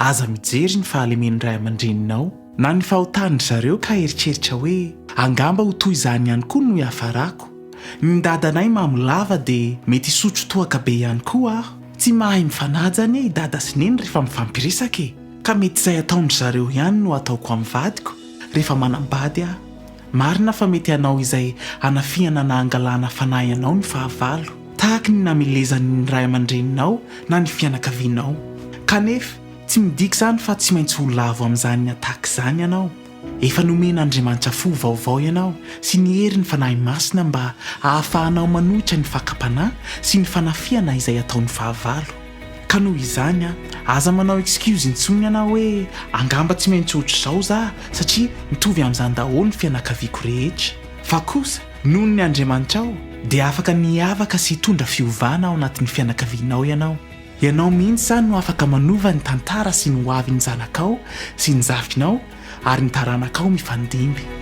aza mijery ny fahalemen'ny ray aman-dreninao na ny fahotany zareo ka eritreritra hoe angamba ho toy izany ihany koa no hiafarako. Ny dadanay mamolava dia mety hisotro toaka be ihany koa aho. Tsy mahay mifanajany i dada sy neny rehefa mifampiresaka ka mety izay ataondry zareo ihany no ataoko amin'ny vadiko rehefa manambady aho. Marina fa mety anao izay anafihana na angalana fanahy anao ny fahavalo tahaka ny namelezany ny ray aman-dreninao na ny fianakavianao. Kanefa tsy midika izany fa tsy maintsy ho lavo amin'izany ny ataka izany ianao. Efa nomena Andriamanitra fo vaovao ianao sy ny hery ny fanahy masina mba ahafahanao manohitra ny fakapanahy sy ny fanafiana izay ataon'ny fahavalo. Ka noho izany aza manao excuse intsony ianao hoe angamba tsy maintsy ohatr'izao za satria mitovy amin'izany daholo ny fianakaviako rehetra. Fa kosa noho ny Andriamanitra ao dia afaka miavaka sy hitondra fiovana ao anatin'ny fianakavianao ianao. Ianao mihitsy izany no afaka manova ny tantara sy ny ho avy ny zanakao sy ny zafinao ary ny taranakao mifandimby.